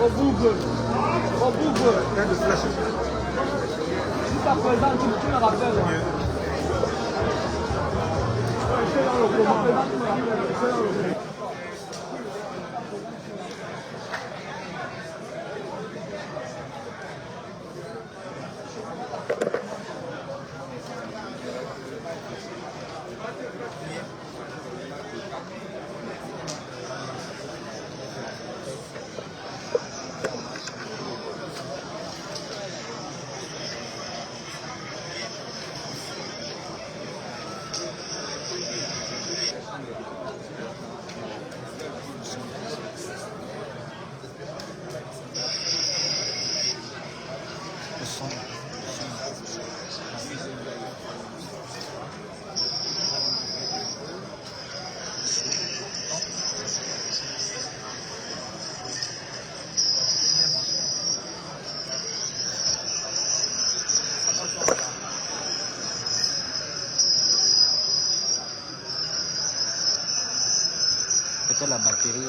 Au Google. Quand de flash. Jusqu'à présent, tu me rappelles. Peut-être la batterie.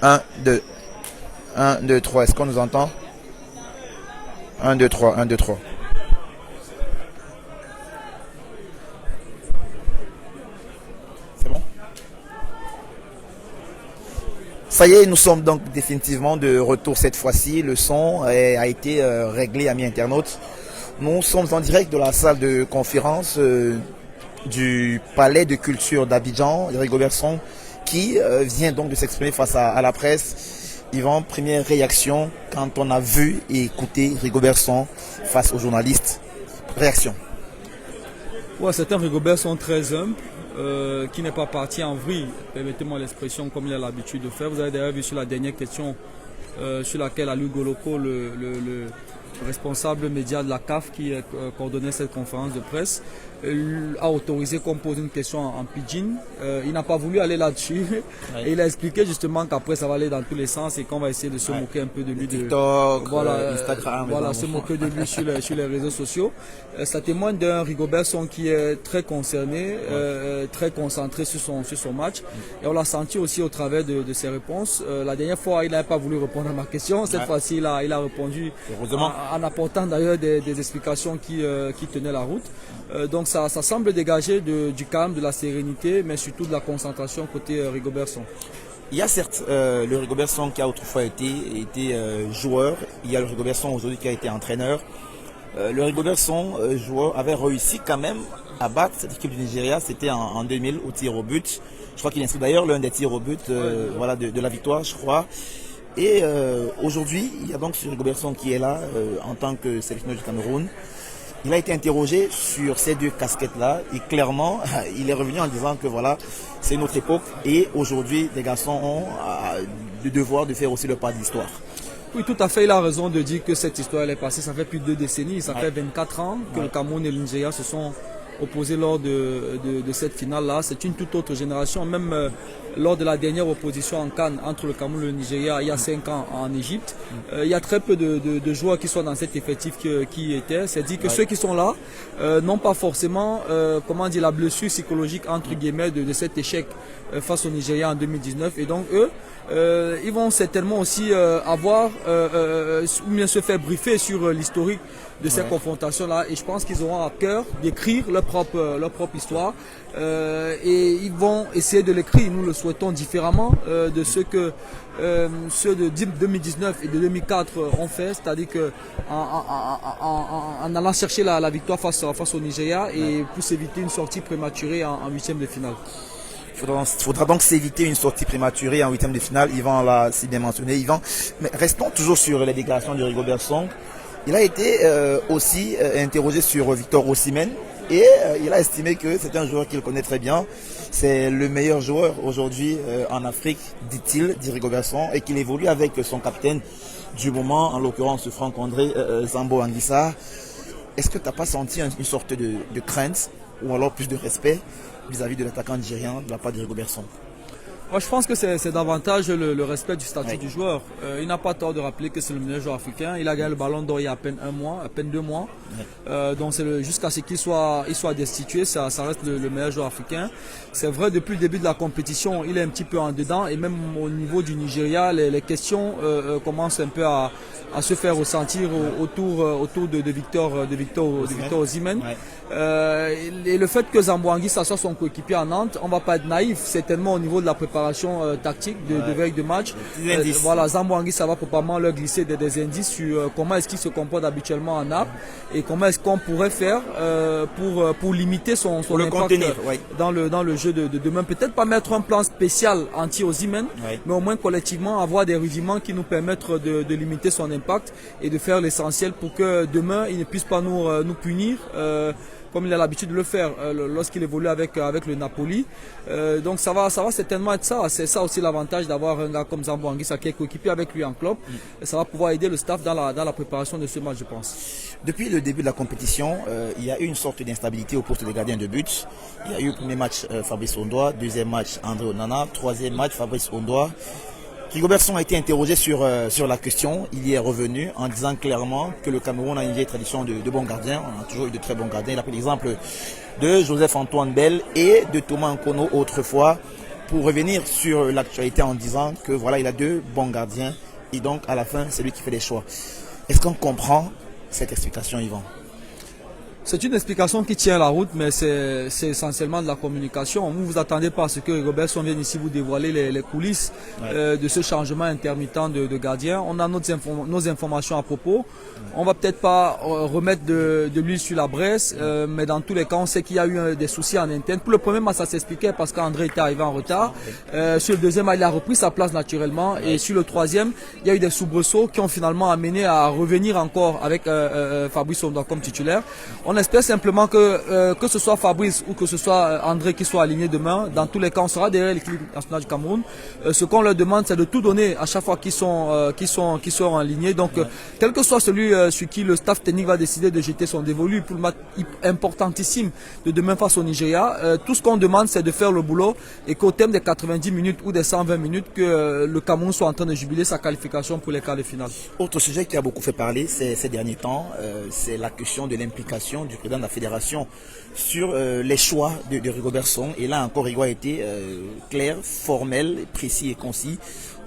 Un, deux. 1, 2, 3. Est-ce qu'on nous entend? 1, 2, 3. 1, 2, 3. C'est bon? Ça y est, nous sommes donc définitivement de retour cette fois-ci. Le son a été réglé, amis internautes. Nous sommes en direct de la salle de conférence du Palais de Culture d'Abidjan, Rigobertson, qui vient donc de s'exprimer face à la presse. Yvan, première réaction quand on a vu et écouté Rigobertson face aux journalistes. Réaction. Ouais, c'est un Rigobertson très humble, qui n'est pas parti en vrille, permettez-moi l'expression, comme il a l'habitude de faire. Vous avez d'ailleurs vu sur la dernière question sur laquelle Alou Goloko, le responsable média de la CAF qui coordonnait cette conférence de presse, a autorisé qu'on pose une question en pidgin. Il n'a pas voulu aller là-dessus. Oui. Et il a expliqué justement qu'après ça va aller dans tous les sens et qu'on va essayer de se moquer un peu de lui. TikTok, voilà, Instagram. Voilà, se moquer de lui sur les réseaux sociaux. Ça témoigne d'un Rigobertson qui est très concerné, très concentré sur son match. Et on l'a senti aussi au travers de ses réponses. La dernière fois, il n'avait pas voulu répondre à ma question. Cette fois-ci, il a répondu en apportant d'ailleurs des explications qui tenaient la route. Donc ça semble dégager du calme, de la sérénité, mais surtout de la concentration côté Rigobertson. Il y a certes le Rigobertson qui a autrefois été joueur, il y a le Rigobertson aujourd'hui qui a été entraîneur. Le Rigobertson, joueur, avait réussi quand même à battre cette équipe du Nigeria, c'était en 2000 au tir au but. Je crois qu'il inscrit d'ailleurs l'un des tirs au but voilà, de la victoire, je crois. Et aujourd'hui, il y a donc ce Rigobertson qui est là en tant que sélectionneur du Cameroun. Il a été interrogé sur ces deux casquettes-là et clairement, il est revenu en disant que voilà, c'est notre époque et aujourd'hui, les garçons ont le devoir de faire aussi le pas de l'histoire. Oui, tout à fait, il a raison de dire que cette histoire elle est passée, ça fait plus de 2 décennies, ça fait 24 ans que le Cameroun et le Nigeria se sont opposés lors de cette finale-là. C'est une toute autre génération, même lors de la dernière opposition en CAN entre le Cameroun et le Nigeria il y a 5 ans en Égypte. Il y a très peu de joueurs qui sont dans cet effectif qui étaient. C'est-à-dire que ceux qui sont là n'ont pas forcément comment dire, la blessure psychologique entre guillemets de cet échec face au Nigeria en 2019. Et donc eux, ils vont certainement aussi avoir ou bien se faire briefer sur l'historique de ces confrontations-là. Et je pense qu'ils auront à cœur d'écrire leur propre histoire. Et ils vont essayer de l'écrire, nous le souhaitons différemment de ce que ceux de 2019 et de 2004 ont fait, c'est-à-dire que en allant chercher la victoire face au Nigeria et pour s'éviter une sortie prématurée en huitième de finale. Il faudra donc s'éviter une sortie prématurée en huitième de finale. Yvan l'a si bien mentionné. Yvan, mais restons toujours sur les déclarations de Rigobertson. Il a été aussi interrogé sur Victor Osimhen et il a estimé que c'est un joueur qu'il connaît très bien. C'est le meilleur joueur aujourd'hui en Afrique, dit-il, dit Rigobertson, et qu'il évolue avec son capitaine du moment, en l'occurrence Franck-André Zambo Anguissa. Est-ce que tu n'as pas senti une sorte de crainte ou alors plus de respect vis-à-vis de l'attaquant nigérian de la part de Rigobert Song? Moi, je pense que c'est davantage le respect du statut du joueur. Il n'a pas tort de rappeler que c'est le meilleur joueur africain. Il a gagné le ballon d'or il y a à peine 1 mois, à peine 2 mois. Donc jusqu'à ce qu'il soit destitué, ça reste le meilleur joueur africain. C'est vrai, depuis le début de la compétition, il est un petit peu en dedans. Et même au niveau du Nigeria, les questions commencent un peu à se faire ressentir autour de Victor Osimhen. Et le fait que Zamboanguis soit son coéquipier à Nantes, on ne va pas être naïf, certainement au niveau de la préparation tactique de veille de match. Voilà, Zamboanguis, ça va probablement leur glisser des indices sur comment est-ce qu'il se comporte habituellement en Naples et comment est-ce qu'on pourrait faire pour limiter son impact dans le jeu de demain. Peut-être pas mettre un plan spécial anti-Osimhen, mais au moins collectivement avoir des rudiments qui nous permettent de limiter son impact et de faire l'essentiel pour que demain il ne puisse pas nous punir comme il a l'habitude de le faire lorsqu'il évolue avec le Napoli. Donc ça va certainement être ça. C'est ça aussi l'avantage d'avoir un gars comme Zamboanguis qui est coéquipier avec lui en club. Ça va pouvoir aider le staff dans la préparation de ce match, je pense. Depuis le début de la compétition, il y a eu une sorte d'instabilité au poste des gardiens de but. Il y a eu le premier match Fabrice Ondoa, deuxième match André Onana, troisième match Fabrice Ondoa. Rigobert Song a été interrogé sur la question. Il y est revenu en disant clairement que le Cameroun a une vieille tradition de bons gardiens. On a toujours eu de très bons gardiens. Il a pris l'exemple de Joseph-Antoine Bell et de Thomas Nkono autrefois, pour revenir sur l'actualité en disant que voilà, il a 2 bons gardiens et donc à la fin c'est lui qui fait les choix. Est-ce qu'on comprend cette explication, Yvan? C'est une explication qui tient la route, mais c'est essentiellement de la communication. Vous vous attendez pas à ce que Rigobert Song vienne ici vous dévoiler les coulisses de ce changement intermittent de gardien. On a nos informations à propos. On va peut-être pas remettre de l'huile sur la braise, mais dans tous les cas, on sait qu'il y a eu des soucis en interne. Pour le premier match, ça s'expliquait parce qu'André était arrivé en retard. Sur le deuxième match, il a repris sa place naturellement. Et sur le troisième, il y a eu des soubresauts qui ont finalement amené à revenir encore avec Fabrice Ondoa comme titulaire. On espère simplement que ce soit Fabrice ou que ce soit André qui soit aligné demain. Dans tous les cas, on sera derrière l'équipe nationale du Cameroun. Ce qu'on leur demande, c'est de tout donner à chaque fois qu'ils sont alignés. Donc, quel que soit celui sur qui le staff technique va décider de jeter son dévolu pour le match importantissime de demain face au Nigeria, tout ce qu'on demande, c'est de faire le boulot et qu'au terme des 90 minutes ou des 120 minutes, que le Cameroun soit en train de jubiler sa qualification pour les quarts de finale. Autre sujet qui a beaucoup fait parler ces derniers temps, c'est la question de l'implication du président de la fédération sur les choix de Rigobert Song. Et là encore, Rigo a été clair, formel, précis et concis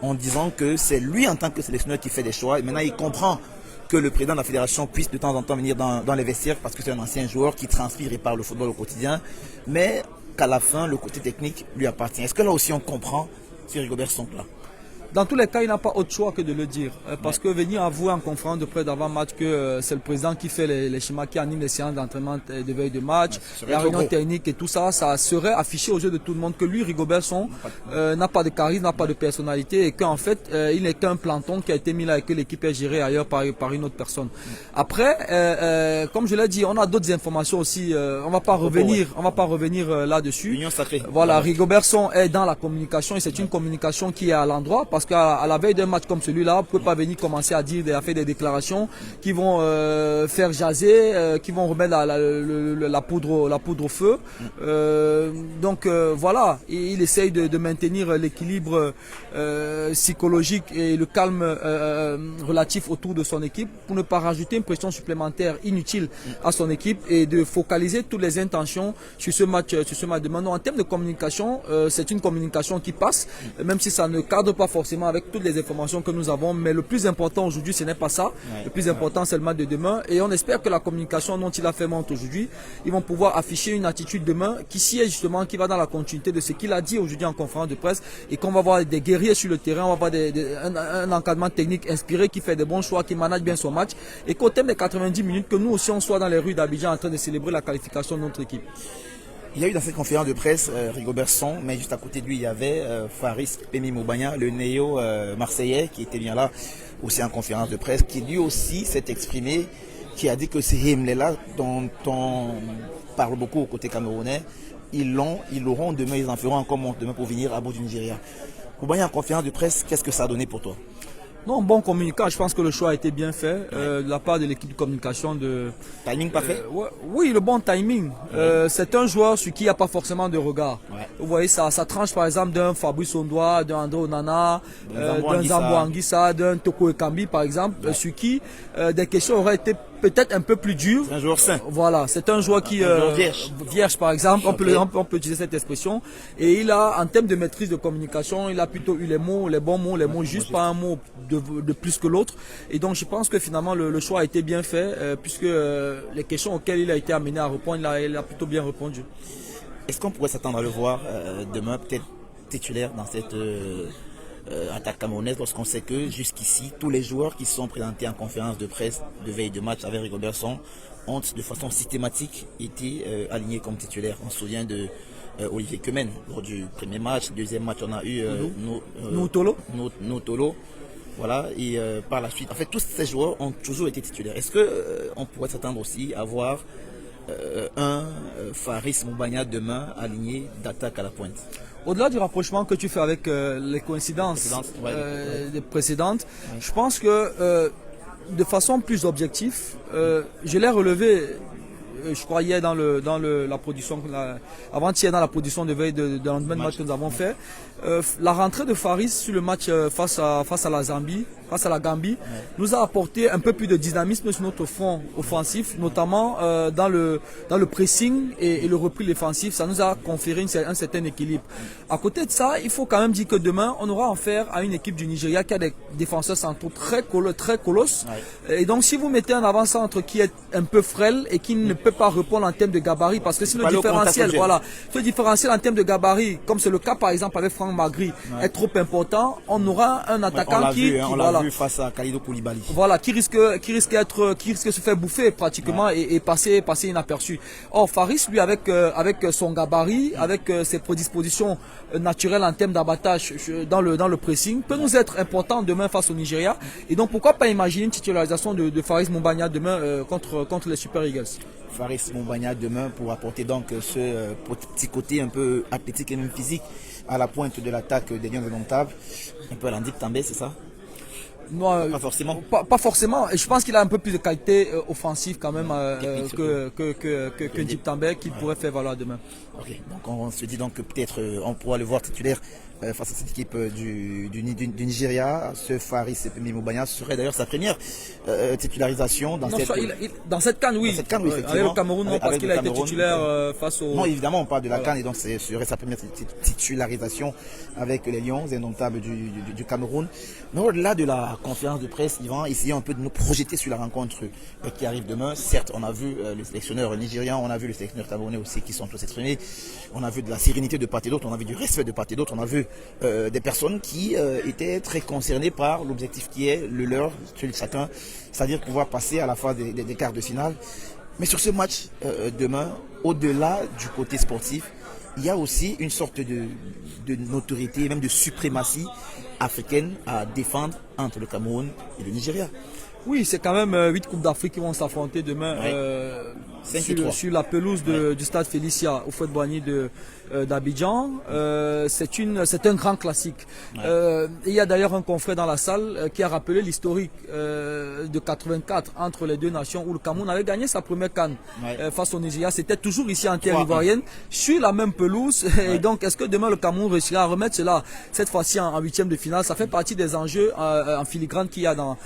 en disant que c'est lui en tant que sélectionneur qui fait des choix. Et maintenant, il comprend que le président de la fédération puisse de temps en temps venir dans les vestiaires parce que c'est un ancien joueur qui transpire et parle le football au quotidien, mais qu'à la fin, le côté technique lui appartient. Est-ce que là aussi on comprend ce Rigobert Song là? Dans tous les cas, il n'a pas autre choix que de le dire. Parce que venir avouer en conférence de presse d'avant-match que c'est le président qui fait les schémas, qui anime les séances d'entraînement de veille de match, la réunion technique et tout ça, ça serait affiché aux yeux de tout le monde que lui, Rigobert Song, n'a pas de charisme, n'a pas de personnalité et qu'en fait, il n'est qu'un planton qui a été mis là et que l'équipe est gérée ailleurs par une autre personne. Après, comme je l'ai dit, on a d'autres informations aussi. On va pas revenir là-dessus. L'union sacrée. Voilà, Rigobert Song est dans la communication et c'est une communication qui est à l'endroit. Parce qu'à la veille d'un match comme celui-là, on ne peut pas venir commencer à faire des déclarations qui vont faire jaser, qui vont remettre la poudre au feu. Donc voilà, il essaye de maintenir l'équilibre psychologique et le calme relatif autour de son équipe pour ne pas rajouter une pression supplémentaire inutile à son équipe et de focaliser toutes les intentions sur ce match de maintenant. En termes de communication, c'est une communication qui passe, même si ça ne cadre pas forcément avec toutes les informations que nous avons, mais le plus important aujourd'hui ce n'est pas ça, le plus important c'est le match de demain et on espère que la communication dont il a fait montre aujourd'hui, ils vont pouvoir afficher une attitude demain qui va dans la continuité de ce qu'il a dit aujourd'hui en conférence de presse et qu'on va voir des guerriers sur le terrain, on va voir un encadrement technique inspiré qui fait des bons choix, qui manage bien son match et qu'au terme des 90 minutes que nous aussi on soit dans les rues d'Abidjan en train de célébrer la qualification de notre équipe. Il y a eu dans cette conférence de presse Rigobert Song, mais juste à côté de lui, il y avait Faris Pemi Moubagna, le néo-marseillais, qui était bien là aussi en conférence de presse, qui lui aussi s'est exprimé, qui a dit que ces hymnes-là, dont on parle beaucoup au côté camerounais, ils l'auront demain, ils en feront encore demain pour venir à bout du Nigeria. Moubagna en conférence de presse, qu'est-ce que ça a donné pour toi? Non, bon communicant, je pense que le choix a été bien fait de la part de l'équipe de communication. Timing parfait. Oui, le bon timing. C'est un joueur sur qui il n'y a pas forcément de regard. Ouais. Vous voyez, ça tranche par exemple d'un Fabrice Ondoa, d'un André Onana, d'un Zambo Zambo Anguissa, d'un Toko Ekambi par exemple, sur qui des questions auraient été peut-être un peu plus dures. C'est un joueur sain. Voilà, c'est un joueur qui joueur vierge par exemple, Okay. on peut utiliser cette expression. Et il a, en termes de maîtrise de communication, il a plutôt eu les mots, les bons mots, les mots justes, pas un mot de plus que l'autre. Et donc je pense que finalement le choix a été bien fait, puisque les questions auxquelles il a été amené à répondre, il a plutôt bien répondu. Est-ce qu'on pourrait s'attendre à le voir demain peut-être titulaire dans cette attaque camerounaise, lorsqu'on sait que jusqu'ici, tous les joueurs qui sont présentés en conférence de presse de veille de match avec Rigobert Song ont de façon systématique été alignés comme titulaires. On se souvient de Olivier Kemen lors du premier match, deuxième match on a eu Notolo. Voilà, et par la suite, en fait tous ces joueurs ont toujours été titulaires. Est-ce que on pourrait s'attendre aussi à voir un Faris Moumbagna demain aligné d'attaque à la pointe? Au-delà du rapprochement que tu fais avec les coïncidences des précédentes, je pense que de façon plus objective, je l'ai relevé, je crois hier la production, avant-hier dans la production de veille de lendemain de match que nous avons fait, la rentrée de Faris sur le match face à la Gambie, nous a apporté un peu plus de dynamisme sur notre front offensif, notamment dans le pressing et le repli défensif. Ça nous a conféré un certain équilibre. À côté de ça, il faut quand même dire que demain, on aura affaire à une équipe du Nigeria qui a des défenseurs centraux très colosses. Et donc, si vous mettez un avant-centre qui est un peu frêle et qui ne peut pas répondre en termes de gabarit, parce que si le différentiel, en termes de gabarit, comme c'est le cas par exemple avec Franck Magri, est trop important, on aura un attaquant on l'a vu face à Kalidou Koulibaly. Voilà, qui risque de se faire bouffer pratiquement et passer inaperçu. Or Faris, lui, avec son gabarit, avec ses prédispositions naturelles en termes d'abattage dans le pressing, peut nous être important demain face au Nigeria. Et donc pourquoi pas imaginer une titularisation de Faris Moumbagna demain contre les Super Eagles. Faris Moumbagna demain pour apporter donc ce petit côté un peu athlétique et même physique à la pointe de l'attaque des Lions indomptables. Un peu à l'Andic També, c'est ça? Non, pas forcément. Pas forcément. Je pense qu'il a un peu plus de qualité offensive quand même que Ndip També qui pourrait faire valoir demain. Ok, donc on se dit donc que peut-être on pourra le voir titulaire face à cette équipe du Nigeria. Ce Faris Moumbagna serait d'ailleurs sa première titularisation dans cette CAN, oui. Dans cette CAN, oui, effectivement. Avec le Cameroun, non, parce qu'il a été titulaire face au... Non, évidemment, on parle de la CAN et donc ce serait sa première titularisation avec les Lions indomptables du Cameroun. Mais au-delà de la conférence de presse, Yvan, essayons un peu de nous projeter sur la rencontre qui arrive demain. Certes, on a vu le sélectionneur nigérian, on a vu le sélectionneur camerounais aussi qui sont tous exprimés. On a vu de la sérénité de part et d'autre, on a vu du respect de part et d'autre, on a vu des personnes qui étaient très concernées par l'objectif qui est le leur, celui de chacun, c'est-à-dire pouvoir passer à la phase des quarts de finale. Mais sur ce match demain, au-delà du côté sportif, il y a aussi une sorte de notoriété, même de suprématie africaine à défendre entre le Cameroun et le Nigeria. Oui, c'est quand même 8 Coupes d'Afrique qui vont s'affronter demain sur la pelouse du stade Félicia au Fouet-Boigny d'Abidjan. C'est un grand classique. Il y a d'ailleurs un confrère dans la salle qui a rappelé l'historique de 84 entre les deux nations où le Cameroun avait gagné sa première CAN face au Nigeria. C'était toujours ici en terre ivoirienne, sur la même pelouse. Et donc, est-ce que demain le Cameroun réussira à remettre cela cette fois-ci en huitième de finale? Ça fait partie des enjeux en filigrane qu'il y a dans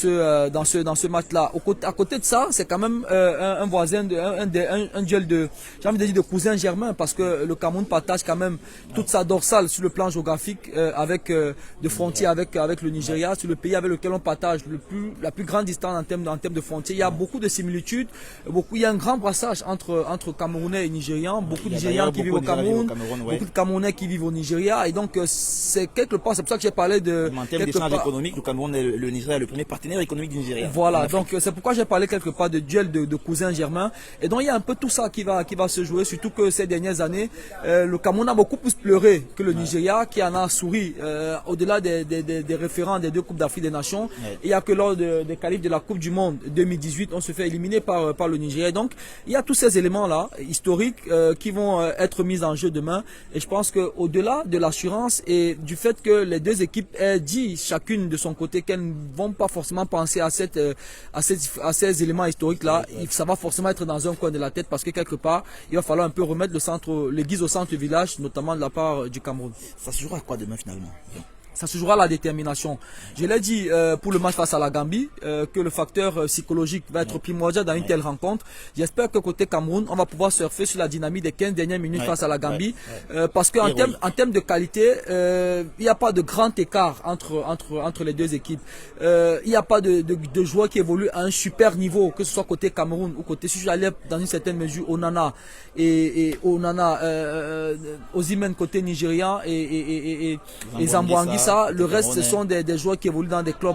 ce match-là. À côté de ça, c'est quand même un voisin, un duel j'ai envie de dire de cousins germains, parce que le Cameroun partage quand même toute sa dorsale sur le plan géographique avec de frontières avec le Nigeria, sur le pays avec lequel on partage la plus grande distance en termes de frontières. Il y a beaucoup de similitudes, il y a un grand brassage entre Camerounais et Nigérians, beaucoup de Nigérians qui vivent au Cameroun, beaucoup de Camerounais qui vivent au Nigeria, et donc c'est quelque part, c'est pour ça que j'ai parlé de... En termes d'échange économique, le Cameroun et le Nigeria est le premier partenaire économique du Nigeria. Voilà, donc c'est pourquoi j'ai parlé quelque part de duel de cousins Saint-Germain. Et donc il y a un peu tout ça qui va se jouer, surtout que ces dernières années, le Cameroun a beaucoup plus pleuré que le Nigeria, qui en a souri au-delà des référents des 2 Coupes d'Afrique des Nations. Il n'y a que lors des qualifs de la Coupe du Monde 2018, on se fait éliminer par le Nigeria. Donc il y a tous ces éléments-là historiques qui vont être mis en jeu demain. Et je pense qu'au-delà de l'assurance et du fait que les 2 équipes aient dit chacune de son côté qu'elles ne vont pas forcément penser à ces éléments historiques-là, ça va forcément être dans un coin de la tête parce que quelque part, il va falloir un peu remettre l'église au centre du village, notamment de la part du Cameroun. Ça se jouera à quoi demain finalement? Ça se jouera à la détermination. Je l'ai dit pour le match face à la Gambie, que le facteur psychologique va être primordial dans une telle rencontre. J'espère que côté Cameroun, on va pouvoir surfer sur la dynamique des 15 dernières minutes face à la Gambie. Parce qu'en termes de qualité, il n'y a pas de grand écart entre les 2 équipes. Il n'y a pas de joueurs qui évoluent à un super niveau, que ce soit côté Cameroun ou côté, si je allais dans une certaine mesure, Onana et Osimhen côté nigérian et Zambouangi. Le reste, ce sont des joueurs qui évoluent dans des clubs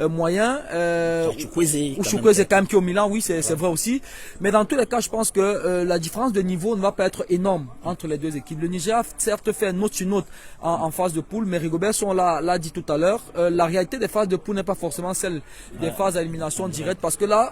moyens. Ou Chukwueze quand même qui est au Milan, oui, c'est vrai aussi. Mais dans tous les cas, je pense que la différence de niveau ne va pas être énorme entre les 2 équipes. Le Nigeria, certes, fait note sur note en phase de poule, mais Rigobert l'a dit tout à l'heure. La réalité des phases de poule n'est pas forcément celle des phases à élimination directe, parce que là,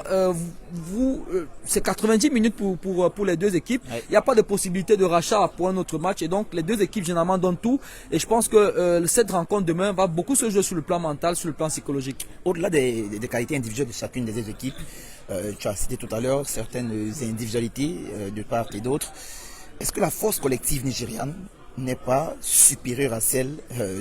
c'est 90 minutes pour les 2 équipes. Il n'y a pas de possibilité de rachat pour un autre match, et donc les 2 équipes généralement donnent tout. Et je pense que cette rencontre demain va beaucoup se jouer sur le plan mental, sur le plan psychologique. Au-delà des qualités individuelles de chacune des 2 équipes, tu as cité tout à l'heure certaines individualités de part et d'autre. Est-ce que la force collective nigériane n'est pas supérieure à celle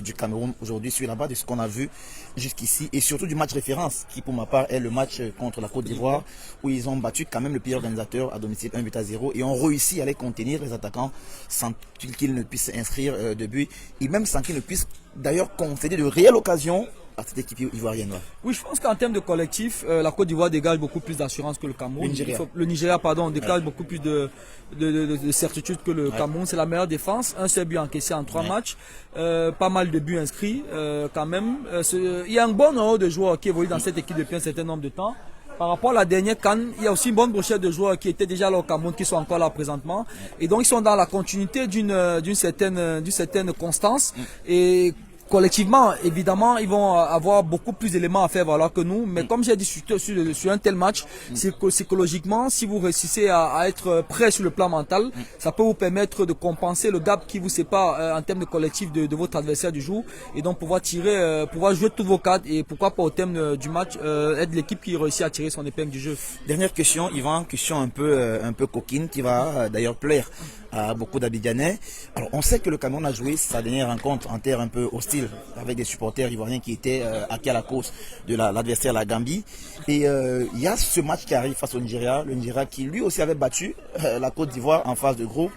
du Cameroun aujourd'hui sur la base de ce qu'on a vu jusqu'ici et surtout du match référence qui pour ma part est le match contre la Côte d'Ivoire où ils ont battu quand même le pays organisateur à domicile 1-0 et ont réussi à les contenir les attaquants sans qu'ils ne puissent inscrire de but et même sans qu'ils ne puissent d'ailleurs concéder de réelles occasions à cette équipe ivoirienne. Oui, je pense qu'en termes de collectif, la Côte d'Ivoire dégage beaucoup plus d'assurance que le Cameroun. Le Nigeria, dégage beaucoup plus de certitude que le Cameroun. C'est la meilleure défense. Un seul but encaissé en 3 matchs. Pas mal de buts inscrits quand même. Il y a un bon nombre de joueurs qui évoluent dans cette équipe depuis un certain nombre de temps. Par rapport à la dernière CAN, il y a aussi une bonne brochette de joueurs qui étaient déjà là au Cameroun, qui sont encore là présentement. Et donc, ils sont dans la continuité d'une certaine constance. Et collectivement, évidemment, ils vont avoir beaucoup plus d'éléments à faire valoir que nous. Mais comme j'ai dit sur un tel match, psychologiquement, si vous réussissez à être prêt sur le plan mental, ça peut vous permettre de compenser le gap qui vous sépare en termes de collectif de votre adversaire du jour. Et donc pouvoir jouer tous vos cartes et pourquoi pas au thème du match, être l'équipe qui réussit à tirer son épingle du jeu. Dernière question, Yvan, question un peu coquine qui va d'ailleurs plaire à beaucoup d'Abidjanais. Alors on sait que le Cameroun a joué sa dernière rencontre en terre un peu hostile avec des supporters ivoiriens qui étaient acquis à la cause de l'adversaire la Gambie. Et il y a ce match qui arrive face au Nigeria, le Nigeria qui lui aussi avait battu la Côte d'Ivoire en phase de groupe.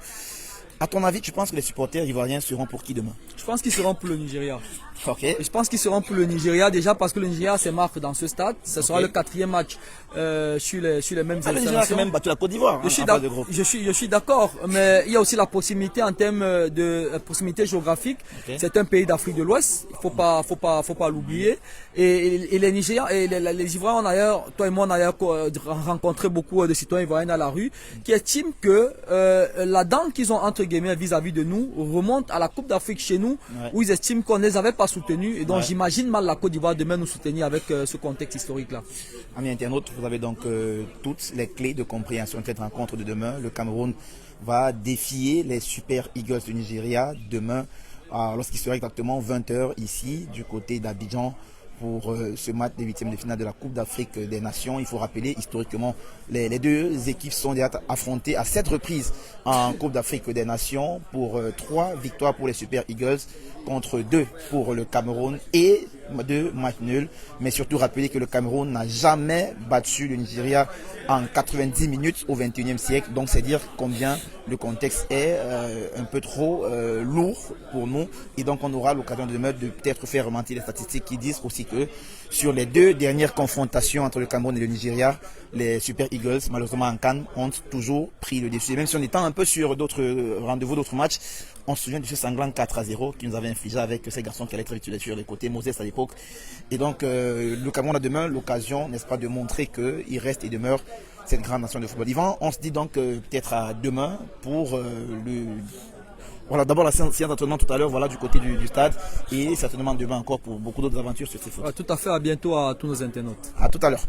À ton avis, tu penses que les supporters ivoiriens seront pour qui demain? Je pense qu'ils seront pour le Nigeria. Okay. Je pense qu'ils seront pour le Nigeria déjà parce que le Nigeria se marque dans ce stade. Ce sera le 4e match sur les mêmes le Nigeria a quand même battu la Côte d'Ivoire. Je suis d'accord, mais il y a aussi la proximité en termes de proximité géographique. Okay. C'est un pays d'Afrique de l'Ouest, il faut pas l'oublier. Et les Nigérians et les Ivoiriens ont d'ailleurs, toi et moi on a d'ailleurs rencontré beaucoup de citoyens ivoiriens dans la rue qui estiment que la dent qu'ils ont entre guillemets vis-à-vis de nous remonte à la Coupe d'Afrique chez nous, où ils estiment qu'on ne les avait pas soutenus et donc j'imagine mal la Côte d'Ivoire demain nous soutenir avec ce contexte historique là. Amis internautes, vous avez donc toutes les clés de compréhension de cette rencontre de demain. Le Cameroun va défier les Super Eagles du Nigeria demain lorsqu'il sera exactement 20h ici du côté d'Abidjan pour ce match des 8e de finale de la Coupe d'Afrique des Nations. Il faut rappeler historiquement les 2 équipes sont déjà affrontées à 7 reprises en Coupe d'Afrique des Nations pour 3 victoires pour les Super Eagles contre 2 pour le Cameroun et 2 matchs nuls. Mais surtout rappeler que le Cameroun n'a jamais battu le Nigeria en 90 minutes au 21e siècle. Donc c'est dire combien le contexte est un peu trop lourd pour nous. Et donc on aura l'occasion de peut-être faire remonter les statistiques qui disent aussi que sur les 2 dernières confrontations entre le Cameroun et le Nigeria, les Super Eagles, malheureusement en CAN, ont toujours pris le dessus. Et même si on est un peu sur d'autres rendez-vous, d'autres matchs, on se souvient de ce sanglant 4-0 qui nous avait infligé avec ces garçons qui allaient être sur les côtés, Moses à l'époque. l'époque. Et donc, le Cameroun a demain l'occasion, n'est-ce pas, de montrer qu'il reste et demeure cette grande nation de football. Yvan, on se dit donc peut-être à demain pour Voilà, d'abord la séance d'entraînement tout à l'heure, voilà, du côté du stade, et certainement demain encore pour beaucoup d'autres aventures sur ces foot. Tout à fait, à bientôt à tous nos internautes. À tout à l'heure.